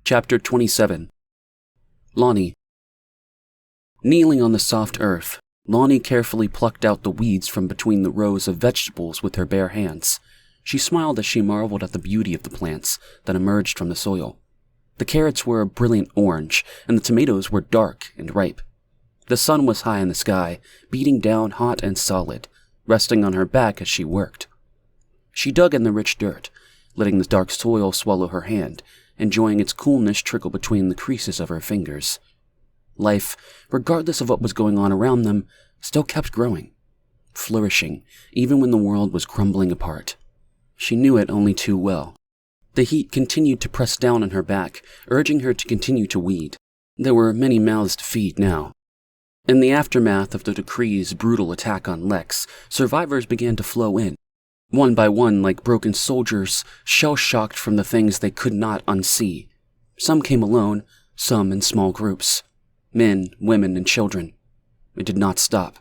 Chapter 27. Lonnie. Kneeling on the soft earth, Lonnie carefully plucked out the weeds from between the rows of vegetables with her bare hands. She smiled as she marveled at the beauty of the plants that emerged from the soil. The carrots were a brilliant orange, and the tomatoes were dark and ripe. The sun was high in the sky, beating down hot and solid, resting on her back as she worked. She dug in the rich dirt, letting the dark soil swallow her hand, enjoying its coolness trickle between the creases of her fingers. Life, regardless of what was going on around them, still kept growing, flourishing, even when the world was crumbling apart. She knew it only too well. The heat continued to press down on her back, urging her to continue to weed. There were many mouths to feed now. In the aftermath of the decree's brutal attack on Lex, survivors began to flow in, one by one like broken soldiers, shell-shocked from the things they could not unsee. Some came alone, some in small groups. Men, women, and children. It did not stop.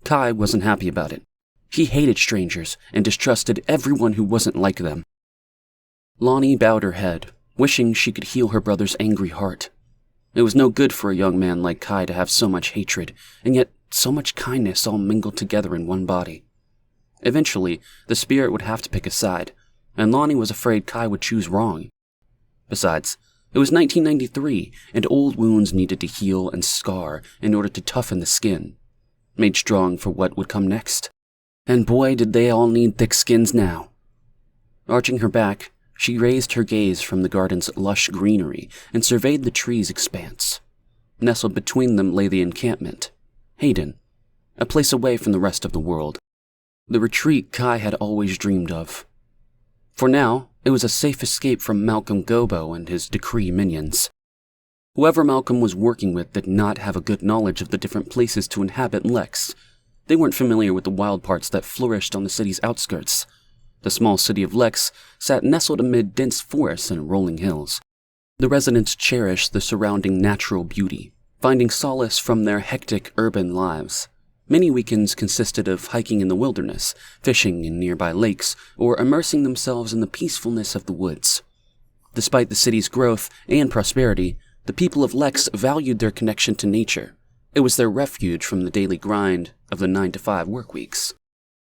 Kai wasn't happy about it. He hated strangers and distrusted everyone who wasn't like them. Lonnie bowed her head, wishing she could heal her brother's angry heart. It was no good for a young man like Kai to have so much hatred, and yet so much kindness all mingled together in one body. Eventually, the spirit would have to pick a side, and Lonnie was afraid Kai would choose wrong. Besides, it was 1993, and old wounds needed to heal and scar in order to toughen the skin, made strong for what would come next. And boy, did they all need thick skins now. Arching her back, she raised her gaze from the garden's lush greenery and surveyed the trees' expanse. Nestled between them lay the encampment, Hayden, a place away from the rest of the world. The retreat Kai had always dreamed of. For now, it was a safe escape from Malcolm Gobo and his decree minions. Whoever Malcolm was working with did not have a good knowledge of the different places to inhabit Lex. They weren't familiar with the wild parts that flourished on the city's outskirts. The small city of Lex sat nestled amid dense forests and rolling hills. The residents cherished the surrounding natural beauty, finding solace from their hectic urban lives. Many weekends consisted of hiking in the wilderness, fishing in nearby lakes, or immersing themselves in the peacefulness of the woods. Despite the city's growth and prosperity, the people of Lex valued their connection to nature. It was their refuge from the daily grind of the 9-to-5 work weeks.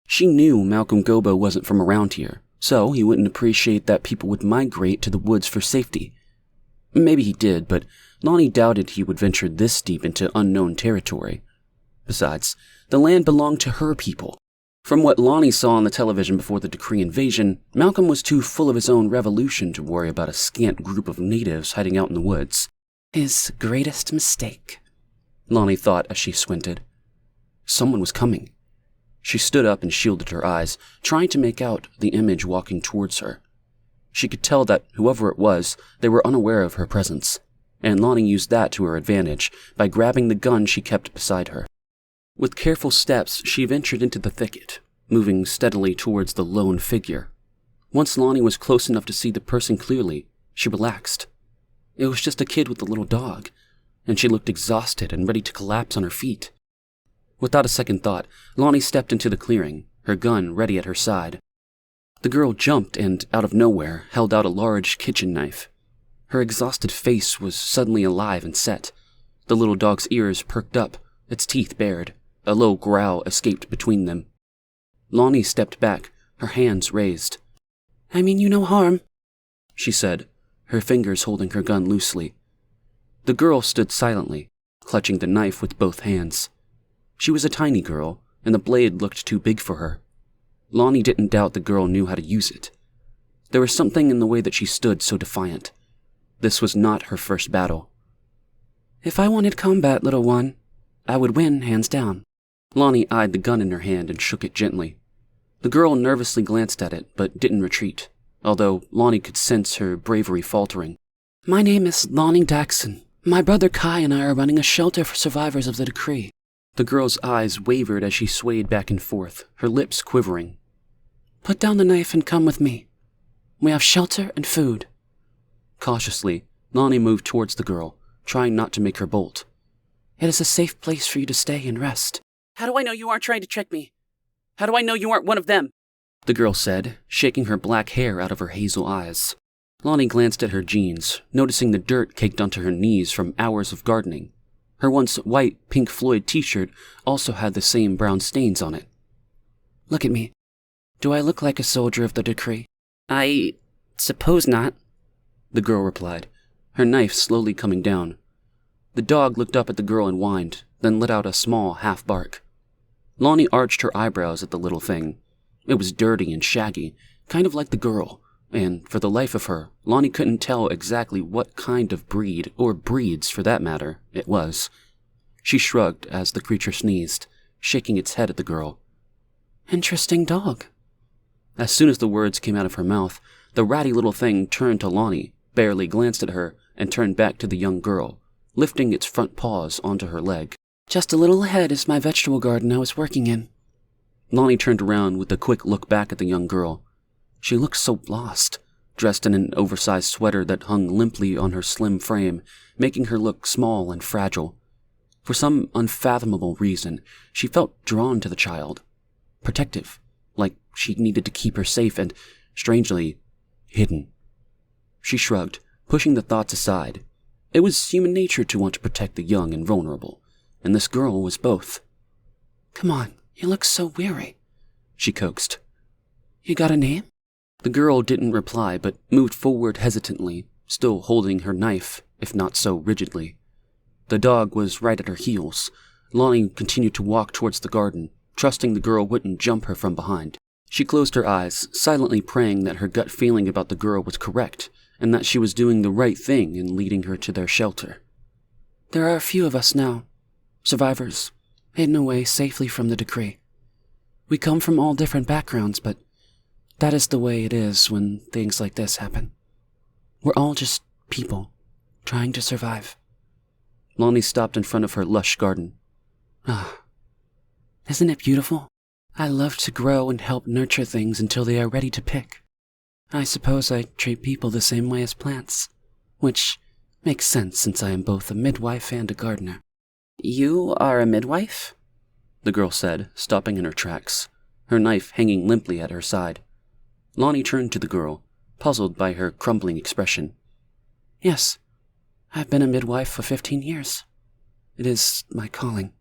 She knew Malcolm Gobo wasn't from around here, so he wouldn't appreciate that people would migrate to the woods for safety. Maybe he did, but Lonnie doubted he would venture this deep into unknown territory. Besides, the land belonged to her people. From what Lonnie saw on the television before the decree invasion, Malcolm was too full of his own revolution to worry about a scant group of natives hiding out in the woods. His greatest mistake, Lonnie thought as she squinted. Someone was coming. She stood up and shielded her eyes, trying to make out the image walking towards her. She could tell that whoever it was, they were unaware of her presence, and Lonnie used that to her advantage by grabbing the gun she kept beside her. With careful steps, she ventured into the thicket, moving steadily towards the lone figure. Once Lonnie was close enough to see the person clearly, she relaxed. It was just a kid with a little dog, and she looked exhausted and ready to collapse on her feet. Without a second thought, Lonnie stepped into the clearing, her gun ready at her side. The girl jumped and, out of nowhere, held out a large kitchen knife. Her exhausted face was suddenly alive and set. The little dog's ears perked up, its teeth bared. A low growl escaped between them. Lonnie stepped back, her hands raised. "I mean you no harm," she said, her fingers holding her gun loosely. The girl stood silently, clutching the knife with both hands. She was a tiny girl, and the blade looked too big for her. Lonnie didn't doubt the girl knew how to use it. There was something in the way that she stood so defiant. This was not her first battle. "If I wanted combat, little one, I would win hands down." Lonnie eyed the gun in her hand and shook it gently. The girl nervously glanced at it, but didn't retreat, although Lonnie could sense her bravery faltering. "My name is Lonnie Daxon. My brother Kai and I are running a shelter for survivors of the decree." The girl's eyes wavered as she swayed back and forth, her lips quivering. "Put down the knife and come with me. We have shelter and food." Cautiously, Lonnie moved towards the girl, trying not to make her bolt. "It is a safe place for you to stay and rest." "How do I know you aren't trying to trick me? How do I know you aren't one of them?" the girl said, shaking her black hair out of her hazel eyes. Lonnie glanced at her jeans, noticing the dirt caked onto her knees from hours of gardening. Her once white Pink Floyd t-shirt also had the same brown stains on it. "Look at me. Do I look like a soldier of the decree?" "I suppose not," the girl replied, her knife slowly coming down. The dog looked up at the girl and whined, then let out a small half-bark. Lonnie arched her eyebrows at the little thing. It was dirty and shaggy, kind of like the girl, and for the life of her, Lonnie couldn't tell exactly what kind of breed, or breeds for that matter, it was. She shrugged as the creature sneezed, shaking its head at the girl. "Interesting dog." As soon as the words came out of her mouth, the ratty little thing turned to Lonnie, barely glanced at her, and turned back to the young girl, lifting its front paws onto her leg. "Just a little ahead is my vegetable garden I was working in." Lonnie turned around with a quick look back at the young girl. She looked so lost, dressed in an oversized sweater that hung limply on her slim frame, making her look small and fragile. For some unfathomable reason, she felt drawn to the child. Protective, like she needed to keep her safe and, strangely, hidden. She shrugged, pushing the thoughts aside. It was human nature to want to protect the young and vulnerable, and this girl was both. "Come on, you look so weary," she coaxed. "You got a name?" The girl didn't reply, but moved forward hesitantly, still holding her knife, if not so rigidly. The dog was right at her heels. Lonnie continued to walk towards the garden, trusting the girl wouldn't jump her from behind. She closed her eyes, silently praying that her gut feeling about the girl was correct, and that she was doing the right thing in leading her to their shelter. "There are a few of us now, survivors, hidden away safely from the decree. We come from all different backgrounds, but that is the way it is when things like this happen. We're all just people, trying to survive." Lonnie stopped in front of her lush garden. "Ah, isn't it beautiful? I love to grow and help nurture things until they are ready to pick. I suppose I treat people the same way as plants, which makes sense since I am both a midwife and a gardener." "You are a midwife?" the girl said, stopping in her tracks, her knife hanging limply at her side. Lonnie turned to the girl, puzzled by her crumbling expression. "Yes, I've been a midwife for 15 years. It is my calling.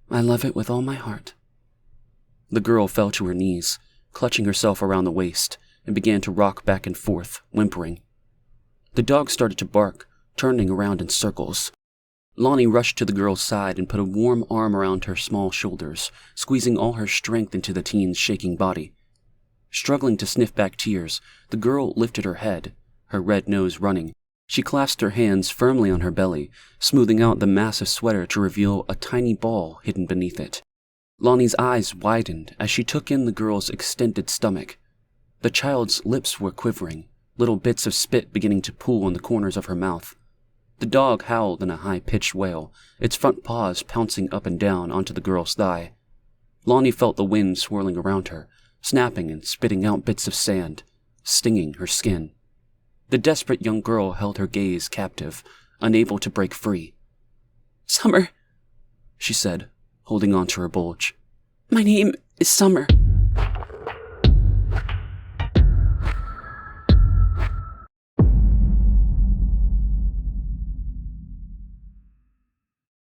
I love it with all my heart." The girl fell to her knees, clutching herself around the waist, and began to rock back and forth, whimpering. The dog started to bark, turning around in circles. Lonnie rushed to the girl's side and put a warm arm around her small shoulders, squeezing all her strength into the teen's shaking body. Struggling to sniff back tears, the girl lifted her head, her red nose running. She clasped her hands firmly on her belly, smoothing out the massive sweater to reveal a tiny ball hidden beneath it. Lonnie's eyes widened as she took in the girl's extended stomach. The child's lips were quivering, little bits of spit beginning to pool in the corners of her mouth. The dog howled in a high-pitched wail, its front paws pouncing up and down onto the girl's thigh. Lonnie felt the wind swirling around her, snapping and spitting out bits of sand, stinging her skin. The desperate young girl held her gaze captive, unable to break free. "Summer," she said, holding on to her bulge. "My name is Summer."